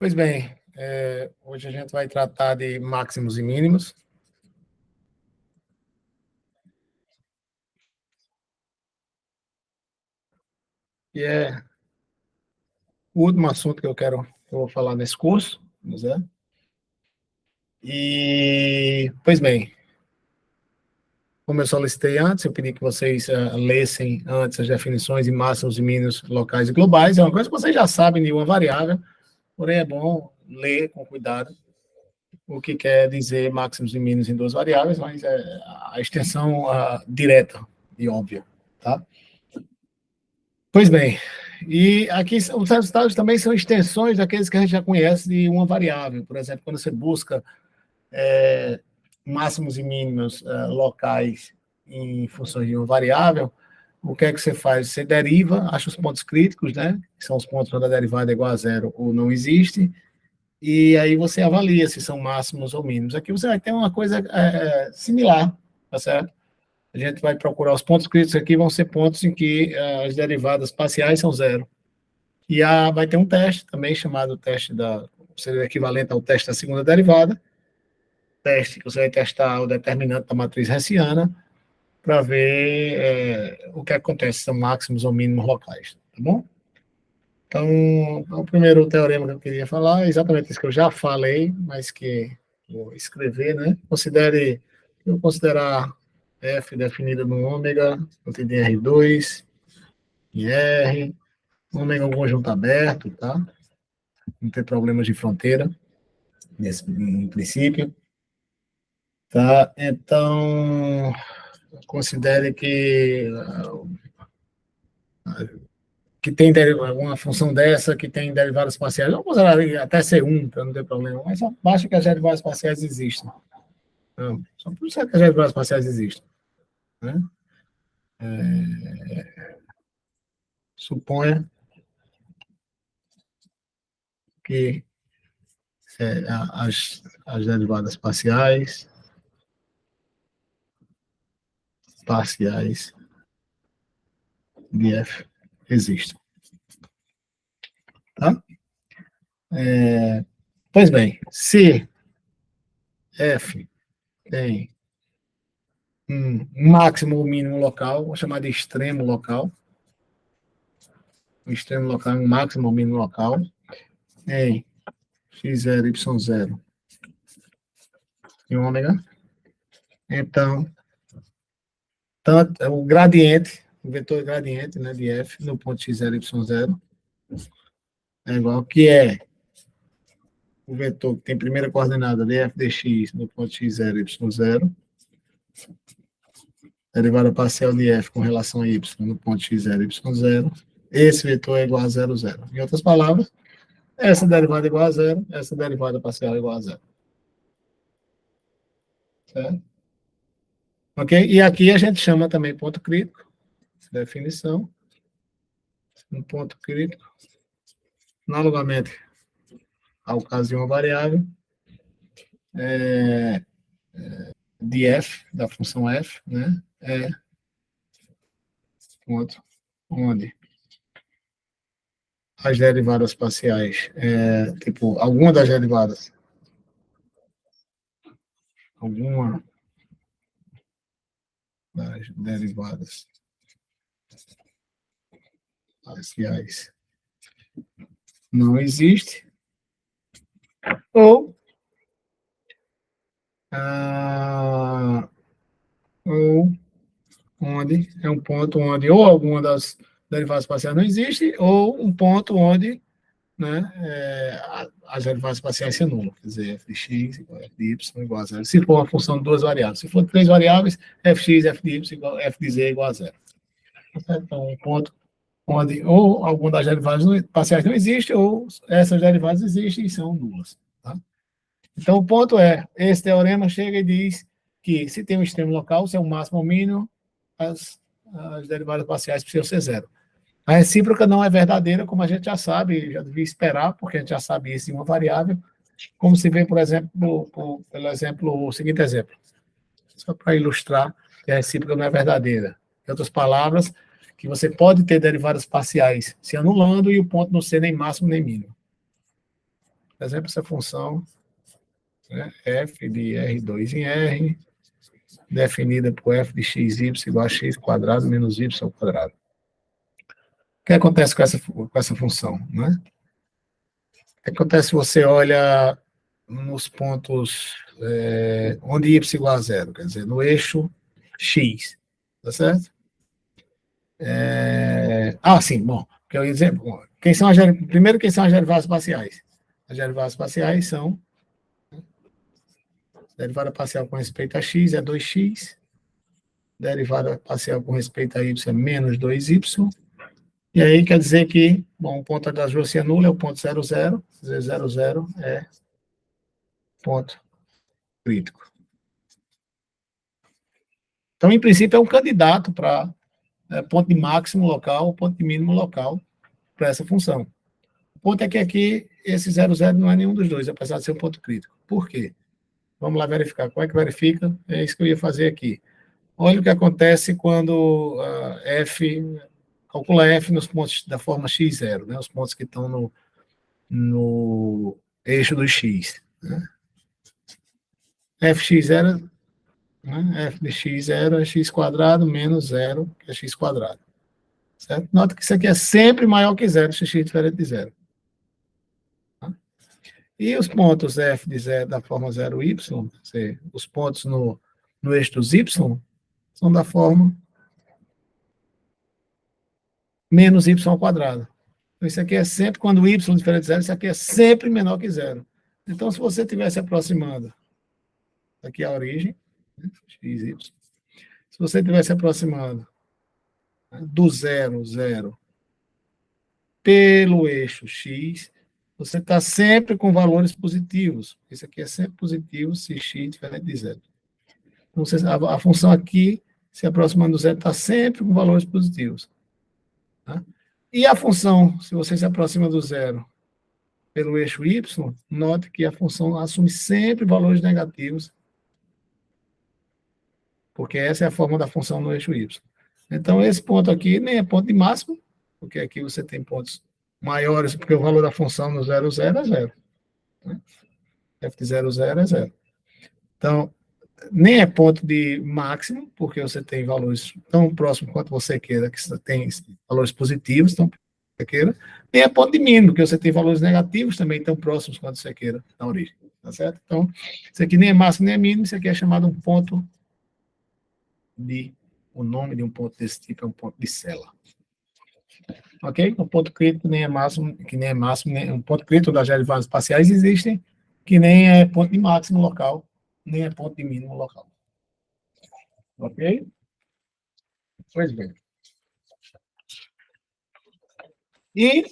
Pois bem, hoje a gente vai tratar de máximos e mínimos. E é o último assunto que eu vou falar nesse curso, né? E, pois bem, como eu solicitei antes, eu pedi que vocês lessem antes as definições de máximos e mínimos locais e globais. É uma coisa que vocês já sabem de uma variável, porém é bom ler com cuidado o que quer dizer máximos e mínimos em duas variáveis, mas é a extensão direta e óbvia, tá? Pois bem, e aqui os resultados também são extensões daqueles que a gente já conhece de uma variável. Por exemplo, quando você busca máximos e mínimos locais em função de uma variável, o que é que você faz? Você deriva, acha os pontos críticos, né? Que são os pontos quando a derivada é igual a zero ou não existe, e aí você avalia se são máximos ou mínimos. Aqui você vai ter uma coisa similar, tá certo? A gente vai procurar os pontos críticos aqui, vão ser pontos em que as derivadas parciais são zero. E vai ter um teste também, chamado teste seria equivalente ao teste da segunda derivada, teste que você vai testar o determinante da matriz hessiana, para ver o que acontece, se são máximos ou mínimos locais, tá bom? Então, o primeiro teorema que eu queria falar é exatamente isso que eu já falei, mas que vou escrever, né? Eu considerar F definida no ômega, contida em R2, e R, ômega é um conjunto aberto, tá? Não tem problemas de fronteira, em princípio. Tá? Então, considere que tem uma função dessa que tem derivadas parciais. Vamos considerar até C1, para não ter problema, mas só basta que as derivadas parciais existam. Não, só por isso que as derivadas parciais existem. Né? Suponha que as derivadas parciais de f existem. Tá? Pois bem, se f tem um máximo ou mínimo local, vou chamar de extremo local. O extremo local é um máximo ou mínimo local em x0, y0 e ômega. Então, tanto o gradiente, o vetor gradiente, né, de f no ponto x0, y0 é igual que o vetor que tem primeira coordenada de f de x no ponto x0, y0, derivada parcial de f com relação a y no ponto x0, y0, esse vetor é igual a 0, 0. Em outras palavras, essa derivada é igual a zero, essa derivada parcial é igual a zero. Certo? Ok? E aqui a gente chama também ponto crítico, definição. Um ponto crítico, analogamente ao caso de uma variável, de f, da função f, né? É ponto onde as derivadas parciais, tipo, alguma das derivadas parciais não existe, ou onde é um ponto onde ou alguma das derivadas parciais não existe, ou um ponto onde, né, as derivadas parciais se anulam, quer dizer, f de x igual a f de y igual a zero. Se for uma função de duas variáveis, se for três variáveis, fx, f de y igual f de z igual a zero. Então, um ponto onde ou alguma das derivadas parciais não existe, ou essas derivadas existem e são nulas. Tá? Então, o ponto esse teorema chega e diz que se tem um extremo local, se é o máximo ou mínimo, as derivadas parciais precisam ser zero. A recíproca não é verdadeira, como a gente já sabe, já devia esperar, porque a gente já sabe isso em uma variável, como se vê, por exemplo, o seguinte exemplo, só para ilustrar que a recíproca não é verdadeira. Em outras palavras, que você pode ter derivadas parciais se anulando e o ponto não ser nem máximo nem mínimo. Por exemplo, essa função, né, f de R2 em R, definida por f de xy igual a x quadrado menos y quadrado. O que acontece com essa função? Né? O que acontece se você olha nos pontos onde y igual a zero, quer dizer, no eixo x, tá certo? Sim, bom, que eu ia dizer, bom, primeiro, quem são as derivadas parciais? As derivadas parciais são derivada parcial com respeito a x é 2x, derivada parcial com respeito a y é menos 2y, e aí quer dizer que, bom, o ponto das duas se anula, é o ponto 0, 0, quer dizer, 0, 0 é ponto crítico. Então, em princípio, é um candidato para ponto de máximo local, ponto de mínimo local para essa função. O ponto é que aqui, esse 0, 0 não é nenhum dos dois, apesar de ser um ponto crítico. Por quê? Vamos lá verificar. Como é que verifica? É isso que eu ia fazer aqui. Olha o que acontece quando calcula F nos pontos da forma x0, né? Os pontos que estão no eixo do x. Né? Fx0, né? F de x0 é x quadrado menos 0, que é x quadrado. Certo? Nota que isso aqui é sempre maior que zero, se x diferente de zero. Tá? E os pontos f de zero da forma 0y, os pontos no eixo dos y, são da forma menos y ao quadrado. Então, isso aqui é sempre, quando y diferente de zero, isso aqui é sempre menor que zero. Então, se você estivesse aproximando, aqui a origem, né, x, y, se você estivesse aproximando, né, do 0, 0, pelo eixo x, você está sempre com valores positivos. Isso aqui é sempre positivo se x diferente de zero. Então, a função aqui, se aproximando do zero, está sempre com valores positivos. Tá? E a função, se você se aproxima do zero pelo eixo y, note que a função assume sempre valores negativos, porque essa é a forma da função no eixo y. Então, esse ponto aqui nem é ponto de máximo, porque aqui você tem pontos maiores, porque o valor da função no 0, 0 é 0. Né? F de 0, 0 é 0. Então, nem é ponto de máximo, porque você tem valores tão próximos quanto você queira, que você tem valores positivos, tão você queira, nem é ponto de mínimo, porque você tem valores negativos também tão próximos quanto você queira na origem, tá certo? Então, isso aqui nem é máximo nem é mínimo, isso aqui é chamado um ponto o nome de um ponto desse tipo é um ponto de Sela. Ok? Um ponto crítico nem é máximo, que nem é máximo, nem, um ponto crítico das derivadas parciais existem, que nem é ponto de máximo local, nem é ponto de mínimo local. Ok? Pois bem. E,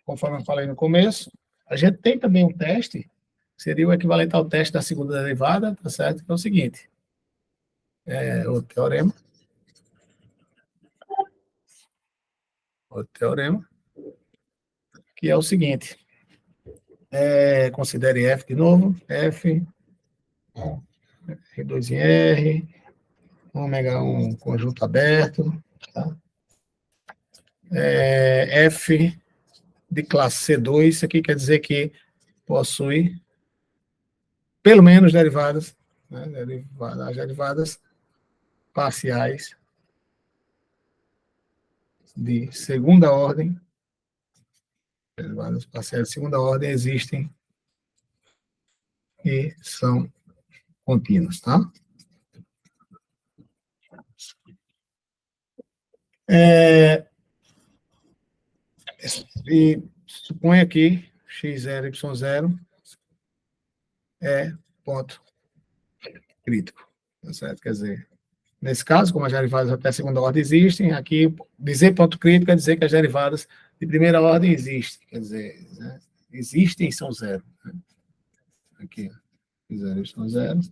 conforme eu falei no começo, a gente tem também um teste, que seria o equivalente ao teste da segunda derivada, tá certo? Que é o seguinte, o teorema, que é o seguinte, considere F de novo, F, R2 em R, ômega 1 conjunto aberto, tá? F de classe C2, isso aqui quer dizer que possui pelo menos derivadas, né, as derivadas parciais de segunda ordem, derivadas parciais de segunda ordem existem e são contínuas, tá? E supõe aqui x0, y0 é ponto crítico, tá certo? Quer dizer, nesse caso, como as derivadas até segunda ordem existem, aqui dizer ponto crítico é dizer que as derivadas de primeira ordem existem, quer dizer, né, existem e são zero. Né? Aqui, x0, y0,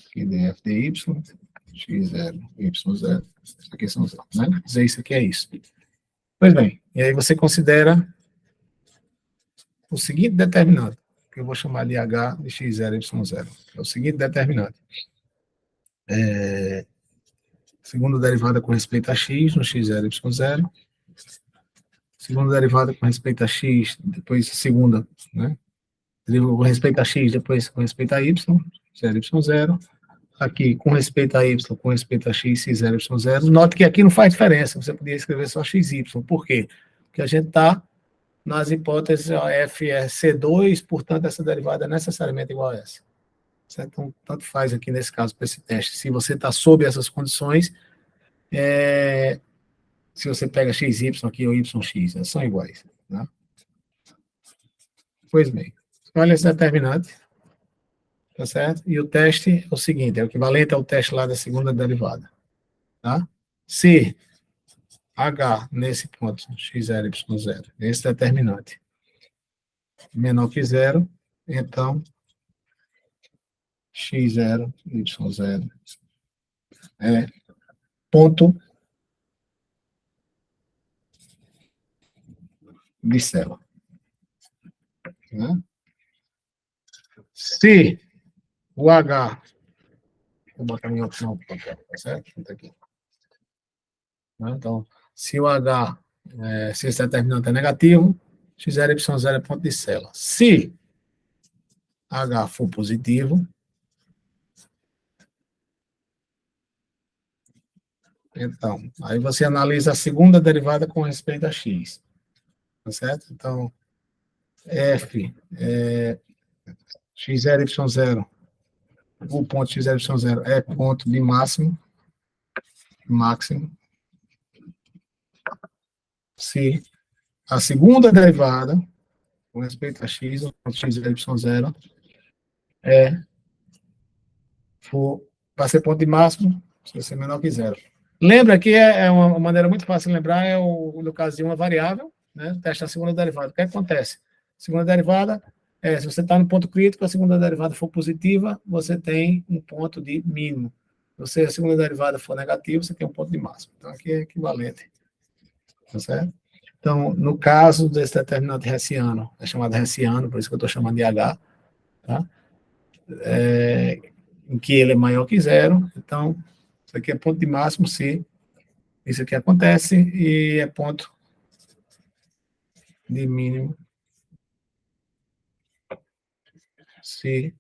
aqui df de y, x0, y0, isso aqui são zero, né? Quer dizer, isso aqui é isso. Pois bem, e aí você considera o seguinte determinante, que eu vou chamar de h de x0, y0, é o seguinte determinante. Segunda derivada com respeito a x, no x0, y0, segunda derivada com respeito a x, depois a segunda, né? Com respeito a x, depois com respeito a y, 0, y0. Aqui, com respeito a y, com respeito a x, x0, y0. Note que aqui não faz diferença, você poderia escrever só xy. Por quê? Porque a gente está nas hipóteses, f é C2, portanto, essa derivada é necessariamente igual a essa. Certo? Então, tanto faz aqui nesse caso para esse teste. Se você está sob essas condições, se você pega xy aqui ou yx, são iguais. Né? Pois bem, olha esse determinante, tá certo? E o teste é o seguinte, é o equivalente ao teste lá da segunda derivada. Tá? Se h nesse ponto, x0, y0, esse determinante, menor que zero, então x0, y0 é ponto de célula. Né? Se o H, vou botar em outro não, tá certo? Aqui. Então, se o H, se esse determinante é negativo, x0, y0 é ponto de célula. Se H for positivo, então, aí você analisa a segunda derivada com respeito a x. Tá certo? Então, f x0, y0, o ponto x0, y0 é ponto de máximo, se a segunda derivada com respeito a x, o ponto x0, y0, vai ser ponto de máximo, se vai ser menor que zero. Lembra que é uma maneira muito fácil de lembrar, no caso de uma variável, né, testa a segunda derivada. O que acontece? Segunda derivada, se você está no ponto crítico, a segunda derivada for positiva, você tem um ponto de mínimo. Se a segunda derivada for negativa, você tem um ponto de máximo. Então, aqui é equivalente. Tá certo? Então, no caso desse determinante hessiano, é chamado hessiano, por isso que eu estou chamando de H, tá? Em que ele é maior que zero, então, isso aqui é ponto de máximo se isso aqui acontece, e é ponto de mínimo se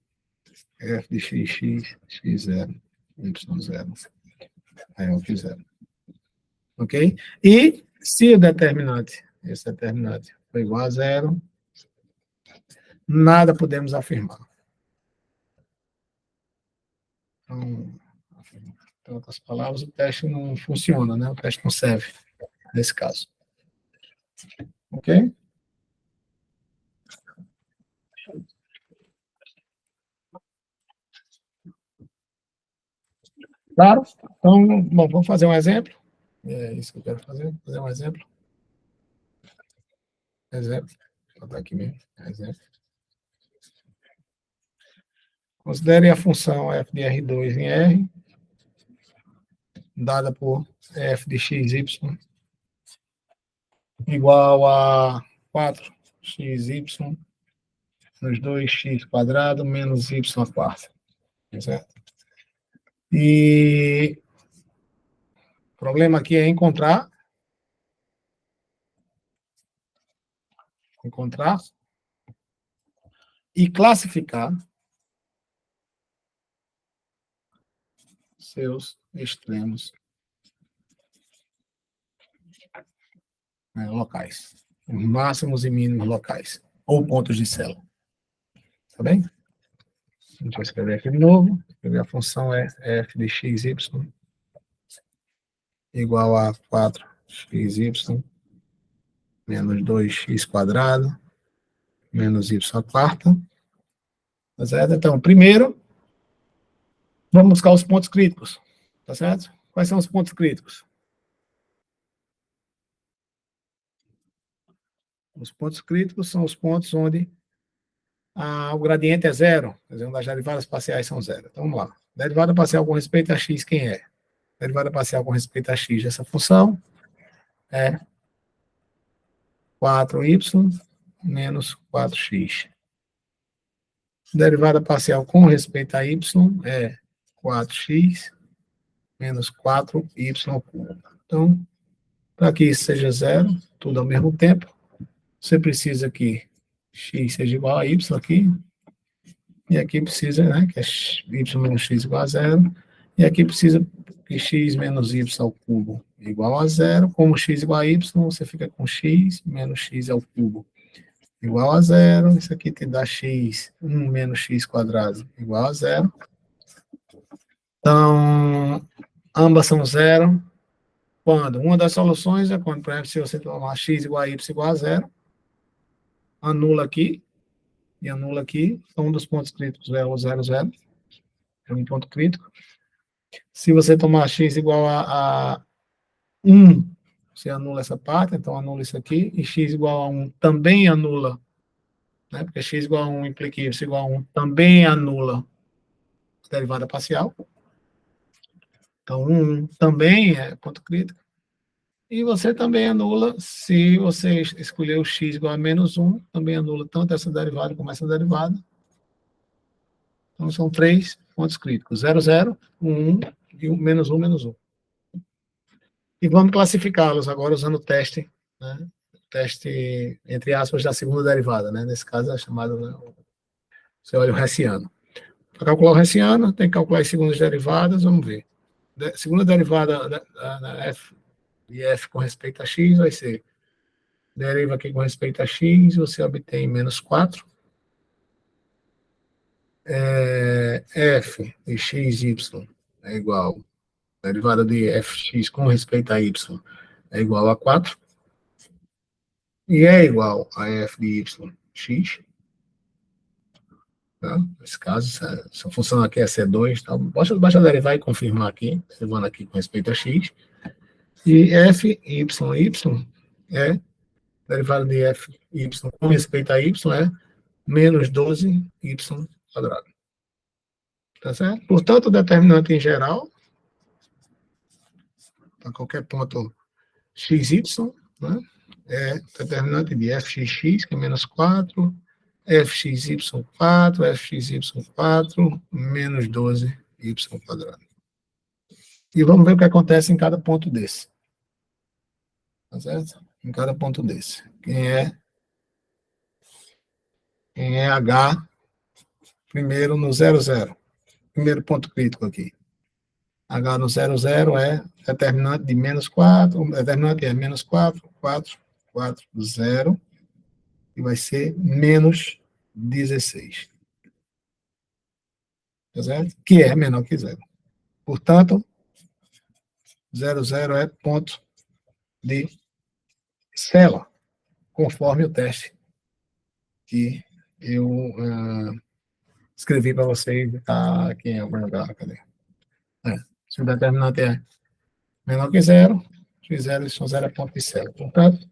f de x, x0, y0 maior que zero. Ok? E se o determinante, esse determinante for igual a zero, nada podemos afirmar. Então, em outras palavras, o teste não funciona, né? O teste não serve nesse caso. Ok? Claro? Então, bom, vamos fazer um exemplo. É isso que eu quero fazer um exemplo. Exemplo. Vou botar aqui mesmo. Exemplo. Considere a função f de R2 em R, dada por f de xy igual a 4xy menos 2x quadrado menos y à quarta. Certo? E o problema aqui é encontrar e classificar seus extremos locais, máximos e mínimos locais, ou pontos de célula. Tá bem? Deixa eu escrever aqui de novo. A função é f de xy igual a 4xy menos 2x quadrado menos y à quarta. Tá certo? Então, primeiro, vamos buscar os pontos críticos. Tá certo? Quais são os pontos críticos? Os pontos críticos são os pontos onde o gradiente é zero, quer dizer, onde as derivadas parciais são zero. Então, vamos lá. Derivada parcial com respeito a x, quem é? Derivada parcial com respeito a x dessa função é 4y menos 4x. Derivada parcial com respeito a y é 4x menos 4y cubo. Então, Para que isso seja zero, tudo ao mesmo tempo, você precisa que x seja igual a y aqui, e aqui precisa, né, que é y menos x igual a zero, e aqui precisa que x menos y ao cubo igual a zero. Como x igual a y, você fica com x menos x ao cubo igual a zero. Isso aqui te dá x, 1 menos x quadrado igual a zero. Então, ambas são zero. Quando? Uma das soluções é quando, por exemplo, se você tomar x igual a y igual a zero, anula aqui, e anula aqui. Então, um dos pontos críticos é o 0, 0. É um ponto crítico. Se você tomar x igual a 1, você anula essa parte, então anula isso aqui, e x igual a 1 também anula, né? Porque x igual a 1 implica y igual a 1 também anula a derivada parcial. Então, 1 também é ponto crítico. E você também anula, se você escolher o x igual a menos 1, também anula tanto essa derivada como essa derivada. Então, são 3 pontos críticos: 0, 0, 1, 1 e menos 1, menos 1. E vamos classificá-los agora usando o teste, né? Teste, entre aspas, da segunda derivada, né? Nesse caso é chamado, né, você olha o Hessiano. Para calcular o Hessiano, tem que calcular as segundas derivadas, vamos ver. Segunda derivada da f de f com respeito a x vai ser, deriva aqui com respeito a x, você obtém menos 4. F de xy é igual, derivada de fx com respeito a y é igual a 4. E é igual a f de y x. Tá? Nesse caso, essa função aqui é C2. Tá? Basta derivar e confirmar aqui, derivando aqui com respeito a x. E f, y, y é, derivada de f, y com respeito a y é menos 12y quadrado. Tá certo? Portanto, o determinante em geral, para qualquer ponto xy, né, é determinante de fxx, que é menos 4, fxy4, fxy4, menos 12y quadrado. E vamos ver o que acontece em cada ponto desse. Tá certo? Em cada ponto desse. Quem é H, primeiro no 0, 0. Primeiro ponto crítico aqui. H no 0, 0 é determinante de menos 4, determinante é menos 4, 4, 4, 0, e vai ser menos 16. Tá certo? Que é menor que 0. Portanto, 0, 0 é ponto de célula, conforme o teste que eu escrevi para vocês. Tá aqui em algum lugar, cadê? Se o determinante é menor que 0, x0 y 0 é ponto de célula. Portanto,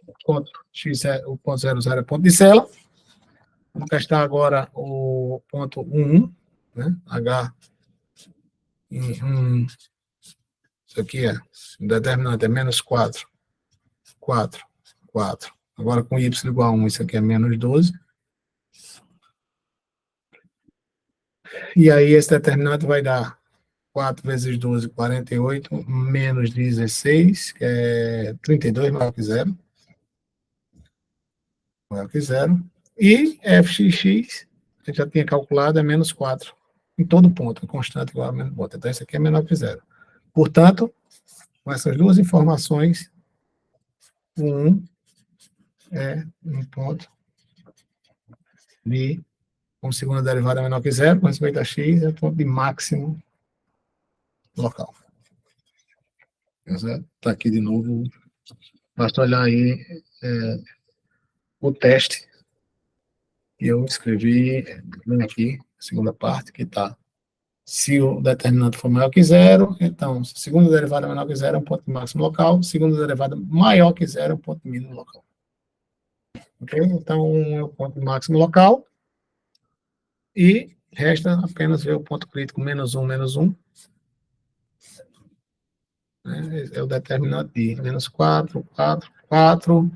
o ponto 0, 0 é ponto de célula. Vamos testar agora o ponto 1, né? H em 1. Isso aqui é, o determinante é menos 4, 4, 4. Agora com y igual a 1, isso aqui é menos 12. E aí esse determinante vai dar 4 vezes 12, 48, menos 16, que é 32, maior que 0. Maior que 0. E fxx, a gente já tinha calculado, é menos 4. Em todo ponto, constante igual a menos ponto. Então, isso aqui é menor que 0. Portanto, com essas duas informações, o 1 é um ponto de, como segunda derivada é menor que 0, com respeito a x, é ponto de máximo local. Está aqui de novo. Basta olhar aí o teste que eu escrevi aqui, a segunda parte, que está. Se o determinante for maior que 0, então, se a segunda derivada é menor que 0, é um ponto de máximo local. Segunda derivada maior que 0 é um ponto de mínimo local. Ok? Então, 1 é o ponto de máximo local. E resta apenas ver o ponto crítico menos 1, menos 1. É o determinante de menos 4, 4, 4.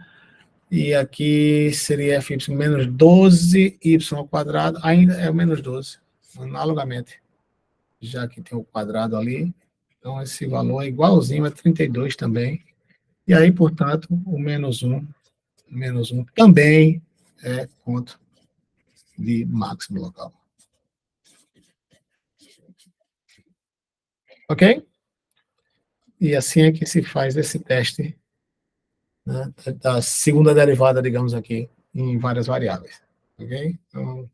E aqui seria fy menos 12y ao quadrado. Ainda é o menos 12, analogamente. Já que tem o quadrado ali. Então, esse valor é igualzinho a 32 também. E aí, portanto, o menos 1 também é ponto de máximo local. Ok? E assim é que se faz esse teste, né, da segunda derivada, digamos aqui, em várias variáveis. Ok? Então,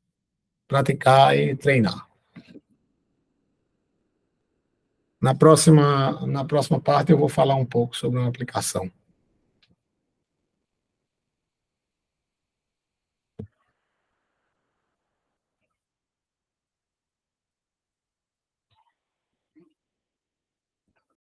praticar e treinar. Na próxima parte eu vou falar um pouco sobre uma aplicação.